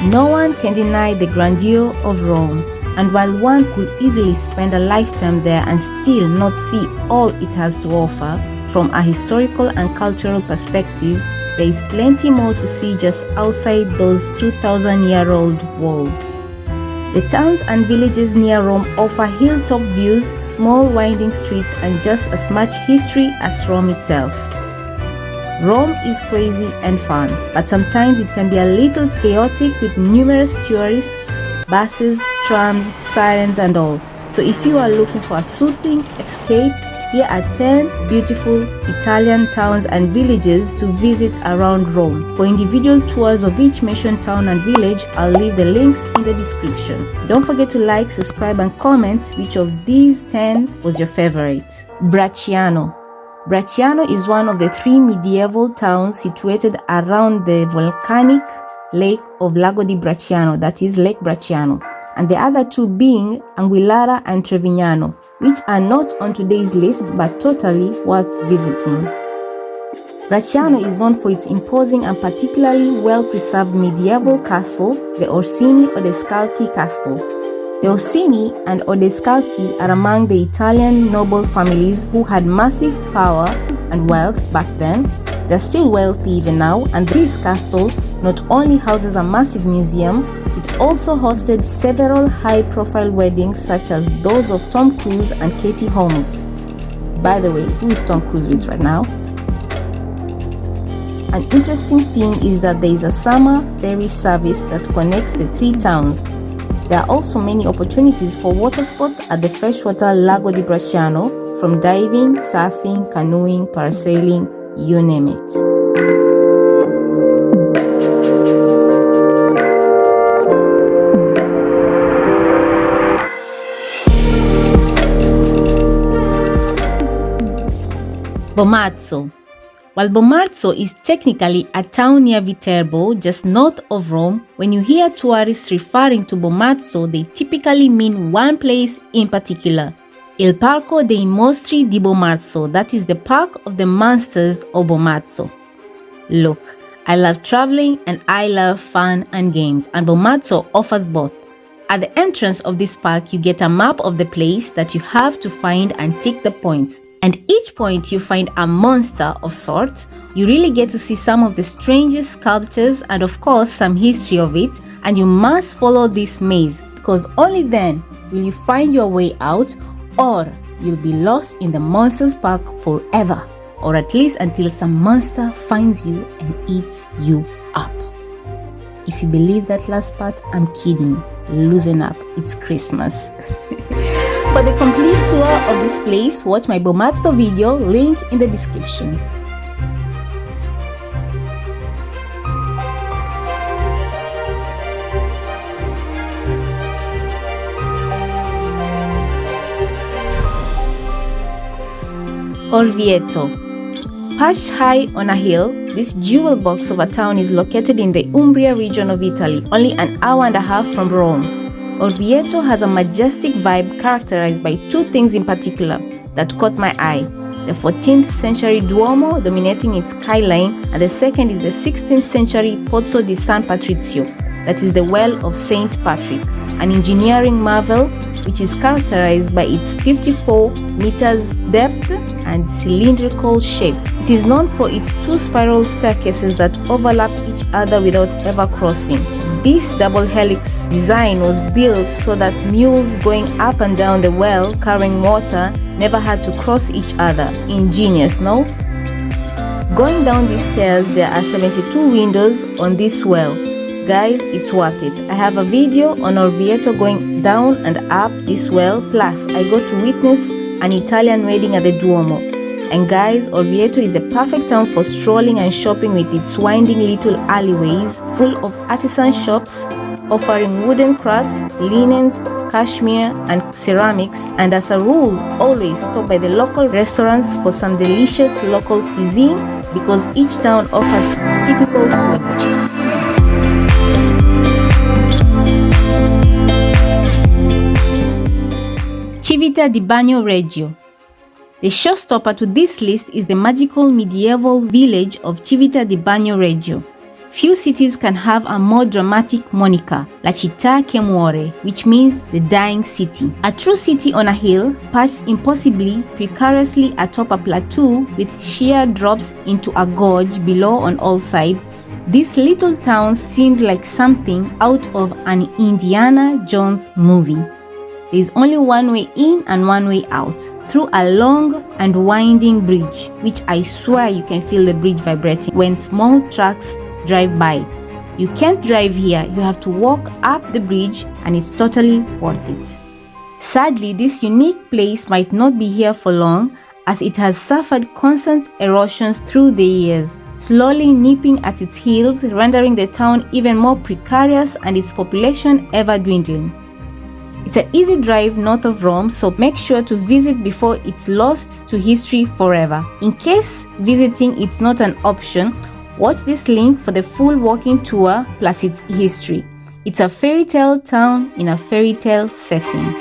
No one can deny the grandeur of Rome, and while one could easily spend a lifetime there and still not see all it has to offer, from a historical and cultural perspective, there is plenty more to see just outside those 2,000-year-old walls. The towns and villages near Rome offer hilltop views, small winding streets, and just as much history as Rome itself. Rome is crazy and fun, but sometimes it can be a little chaotic with numerous tourists, buses, trams, sirens and all. So if you are looking for a soothing escape, here are 10 beautiful Italian towns and villages to visit around Rome. For individual tours of each mentioned town and village, I'll leave the links in the description. Don't forget to like, subscribe and comment which of these 10 was your favorite. Bracciano. Bracciano is one of the 3 medieval towns situated around the volcanic lake of Lago di Bracciano, that is Lake Bracciano, and the other 2 being Anguillara and Trevignano, which are not on today's list but totally worth visiting. Bracciano is known for its imposing and particularly well-preserved medieval castle, the Orsini-Odescalchi Castle. The Orsini and Odescalchi are among the Italian noble families who had massive power and wealth back then. They're still wealthy even now, and this castle not only houses a massive museum, it also hosted several high-profile weddings such as those of Tom Cruise and Katie Holmes. By the way, who is Tom Cruise with right now? An interesting thing is that there is a summer ferry service that connects the 3 towns. There are also many opportunities for water sports at the freshwater Lago di Bracciano, from diving, surfing, canoeing, parasailing, you name it. Bomarzo. While Bomarzo is technically a town near Viterbo, just north of Rome, when you hear tourists referring to Bomarzo, they typically mean one place in particular, Il Parco dei Mostri di Bomarzo, that is the Park of the Monsters of Bomarzo. Look, I love traveling and I love fun and games, and Bomarzo offers both. At the entrance of this park, you get a map of the place that you have to find and tick the points. And each point you find a monster of sorts. You really get to see some of the strangest sculptures and of course some history of it, and you must follow this maze because only then will you find your way out, or you'll be lost in the monsters park forever, or at least until some monster finds you and eats you up. If you believe that last part, I'm kidding. Loosen up, it's Christmas. For the complete tour of this place, watch my Bomarzo video, link in the description. Orvieto. Perched high on a hill, this jewel box of a town is located in the Umbria region of Italy, only an hour and a half from Rome. Orvieto has a majestic vibe characterized by 2 things in particular that caught my eye. The 14th century Duomo dominating its skyline, and the second is the 16th century Pozzo di San Patrizio, that is the well of Saint Patrick, an engineering marvel which is characterized by its 54 meters depth and cylindrical shape. It is known for its 2 spiral staircases that overlap each other without ever crossing. This double helix design was built so that mules going up and down the well carrying water never had to cross each other. Ingenious, no? Going down these stairs, there are 72 windows on this well. Guys, it's worth it. I have a video on Orvieto going down and up this well, plus I got to witness an Italian wedding at the Duomo. And guys, Orvieto is a perfect town for strolling and shopping with its winding little alleyways full of artisan shops offering wooden crafts, linens, cashmere and ceramics, and as a rule always stop by the local restaurants for some delicious local cuisine because each town offers its typical food. Civita di Bagnoregio. The showstopper to this list is the magical medieval village of Civita di Bagnoregio. Few cities can have a more dramatic moniker, La Città che muore, which means the dying city. A true city on a hill, perched impossibly, precariously atop a plateau with sheer drops into a gorge below on all sides, this little town seems like something out of an Indiana Jones movie. There is only one way in and one way out, through a long and winding bridge, which I swear you can feel the bridge vibrating when small trucks drive by. You can't drive here, you have to walk up the bridge, and it's totally worth it. Sadly, this unique place might not be here for long, as it has suffered constant erosions through the years, slowly nipping at its heels, rendering the town even more precarious and its population ever dwindling. It's an easy drive north of Rome, so make sure to visit before it's lost to history forever. In case visiting is not an option, watch this link for the full walking tour plus its history. It's a fairy tale town in a fairy tale setting.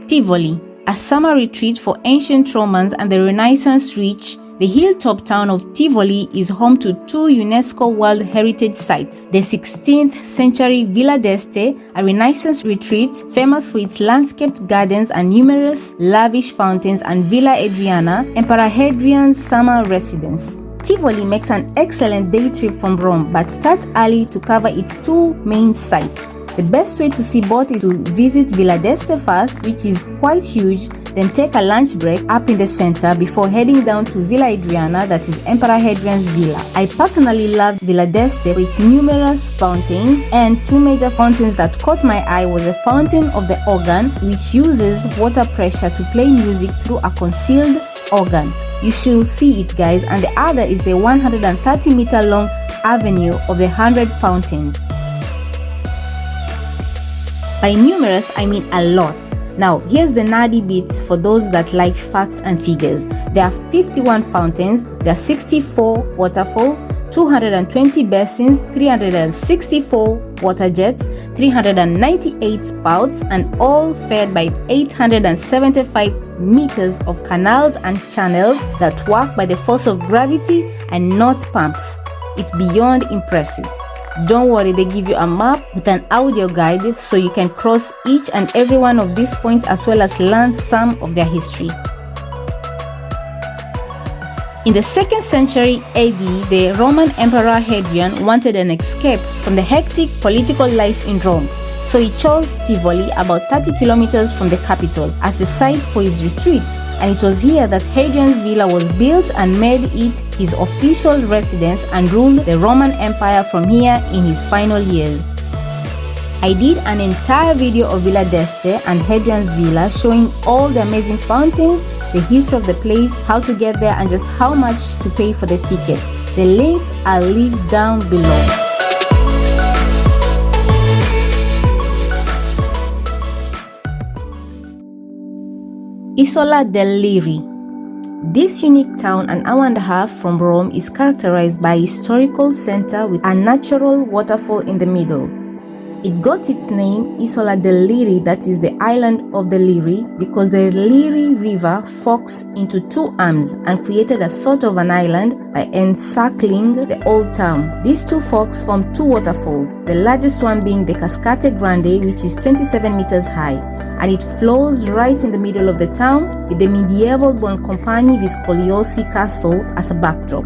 Tivoli, a summer retreat for ancient Romans and the Renaissance rich, the hilltop town of Tivoli is home to two UNESCO World Heritage Sites. The 16th century Villa d'Este, a Renaissance retreat famous for its landscaped gardens and numerous lavish fountains, and Villa Adriana, Emperor Hadrian's summer residence. Tivoli makes an excellent day trip from Rome, but start early to cover its two main sites. The best way to see both is to visit Villa d'Este first, which is quite huge, then take a lunch break up in the center before heading down to Villa Adriana, that is Emperor Hadrian's villa. I personally loved Villa d'Este for its numerous fountains, and two major fountains that caught my eye was the fountain of the organ, which uses water pressure to play music through a concealed organ. You should see it, guys. And the other is the 130-meter long avenue of the 100 fountains. By numerous, I mean a lot. Now, here's the nerdy bits for those that like facts and figures. There are 51 fountains, there are 64 waterfalls, 220 basins, 364 water jets, 398 spouts, and all fed by 875 meters of canals and channels that work by the force of gravity and not pumps. It's beyond impressive. Don't worry, they give you a map with an audio guide so you can cross each and every one of these points as well as learn some of their history. In the 2nd century AD, the Roman Emperor Hadrian wanted an escape from the hectic political life in Rome, so he chose Tivoli, about 30 kilometers from the capital, as the site for his retreat, and it was here that Hadrian's villa was built and made it his official residence and ruled the Roman Empire from here in his final years. I did an entire video of Villa d'Este and Hadrian's villa showing all the amazing fountains, the history of the place, how to get there, and just how much to pay for the ticket. The link I'll leave down below. Isola del Liri. This unique town, an hour and a half from Rome, is characterized by a historical center with a natural waterfall in the middle. It got its name, Isola del Liri, that is the island of the Liri, because the Liri River forks into two arms and created a sort of an island by encircling the old town. These two forks form two waterfalls, the largest one being the Cascate Grande, which is 27 meters high, and it flows right in the middle of the town with the medieval Boncompagni Viscogliosi castle as a backdrop.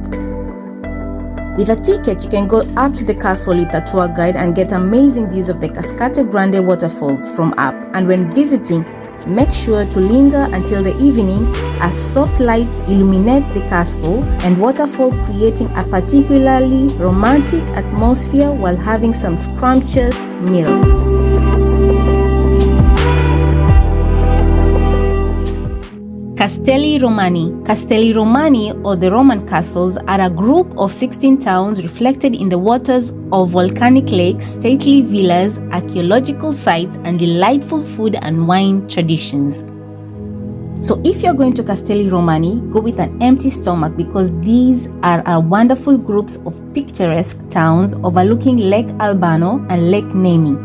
With a ticket, you can go up to the castle with a tour guide and get amazing views of the Cascate Grande waterfalls from up. And when visiting, make sure to linger until the evening as soft lights illuminate the castle and waterfall, creating a particularly romantic atmosphere while having some scrumptious meal. Castelli Romani. Castelli Romani, or the Roman castles, are a group of 16 towns reflected in the waters of volcanic lakes, stately villas, archaeological sites, and delightful food and wine traditions. So if you're going to Castelli Romani, go with an empty stomach because these are wonderful groups of picturesque towns overlooking Lake Albano and Lake Nemi,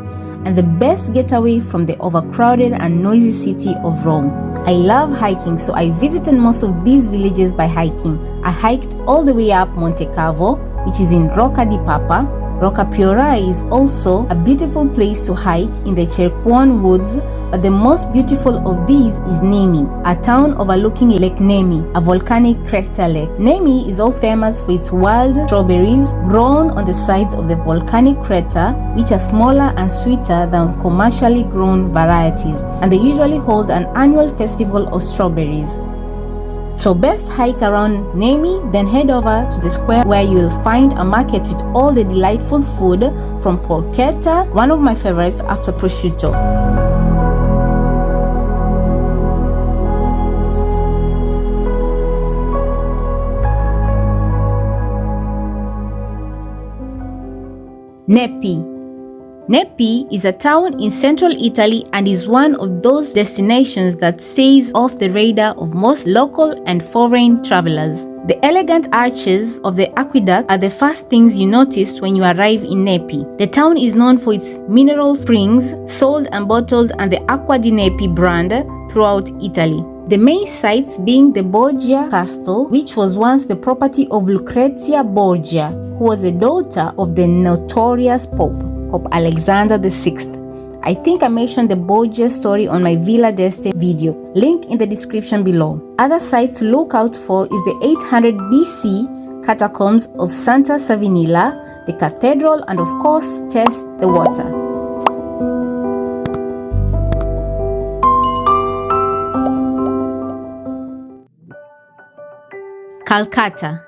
and the best getaway from the overcrowded and noisy city of Rome. I love hiking, so I visited most of these villages by hiking. I hiked all the way up Monte Cavo, which is in Rocca di Papa. Rocca Priora is also a beautiful place to hike in the Cerquon woods, but the most beautiful of these is Nemi, a town overlooking Lake Nemi, a volcanic crater lake. Nemi is also famous for its wild strawberries grown on the sides of the volcanic crater, which are smaller and sweeter than commercially grown varieties, and they usually hold an annual festival of strawberries. So best hike around Nemi, then head over to the square where you will find a market with all the delightful food from porchetta, one of my favorites after prosciutto. Nepi. Nepi is a town in central Italy and is one of those destinations that stays off the radar of most local and foreign travelers. The elegant arches of the aqueduct are the first things you notice when you arrive in Nepi. The town is known for its mineral springs, sold and bottled under the Acqua di Nepi brand throughout Italy. The main sites being the Borgia Castle, which was once the property of Lucrezia Borgia, who was a daughter of the notorious Pope Alexander VI. I think I mentioned the Borgia story on my Villa d'Este video, link in the description below. Other sites to look out for is the 800 BC catacombs of Santa Savinilla, the cathedral, and of course test the water. Calcata.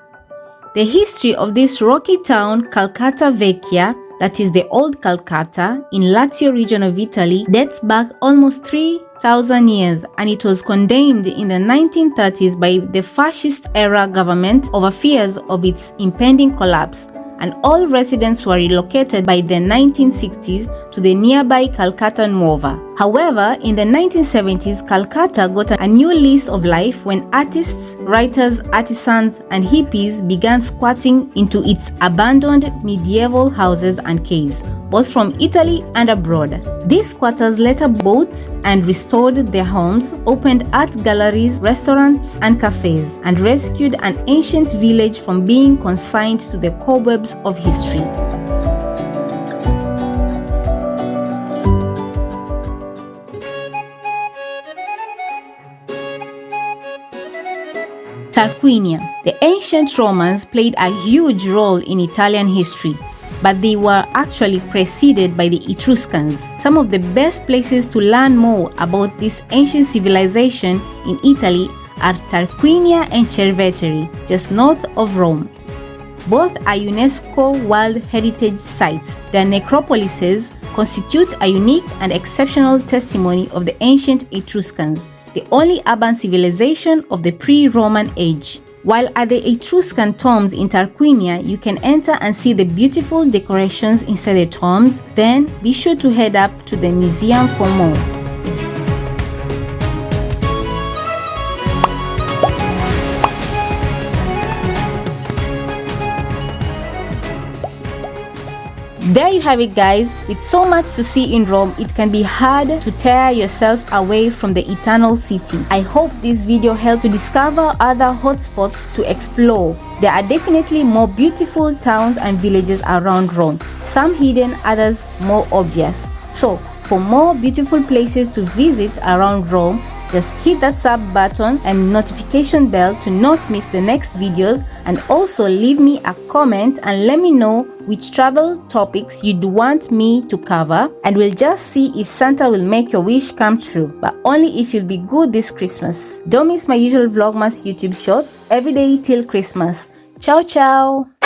The history of this rocky town, Calcata Vecchia, that is the old Calcata in Lazio region of Italy, dates back almost 3,000 years, and it was condemned in the 1930s by the fascist-era government over fears of its impending collapse, and all residents were relocated by the 1960s to the nearby Calcata Nuova. However, in the 1970s, Calcata got a new lease of life when artists, writers, artisans, and hippies began squatting into its abandoned medieval houses and caves, both from Italy and abroad. These squatters later bought and restored their homes, opened art galleries, restaurants, and cafes, and rescued an ancient village from being consigned to the cobwebs of history. Tarquinia. The ancient Romans played a huge role in Italian history, but they were actually preceded by the Etruscans. Some of the best places to learn more about this ancient civilization in Italy are Tarquinia and Cerveteri, just north of Rome. Both are UNESCO World Heritage Sites. Their necropolises constitute a unique and exceptional testimony of the ancient Etruscans, the only urban civilization of the pre-Roman age. While at the Etruscan tombs in Tarquinia, you can enter and see the beautiful decorations inside the tombs, then be sure to head up to the museum for more. There you have it, guys. With so much to see in Rome, it can be hard to tear yourself away from the eternal city. I hope this video helped to discover other hotspots to explore. There are definitely more beautiful towns and villages around Rome, some hidden, others more obvious. So for more beautiful places to visit around Rome, just hit that sub button and notification bell to not miss the next videos, and also leave me a comment and let me know which travel topics you'd want me to cover, and we'll just see if Santa will make your wish come true, but only if you'll be good this Christmas. Don't miss my usual Vlogmas YouTube shorts every day till Christmas. Ciao ciao!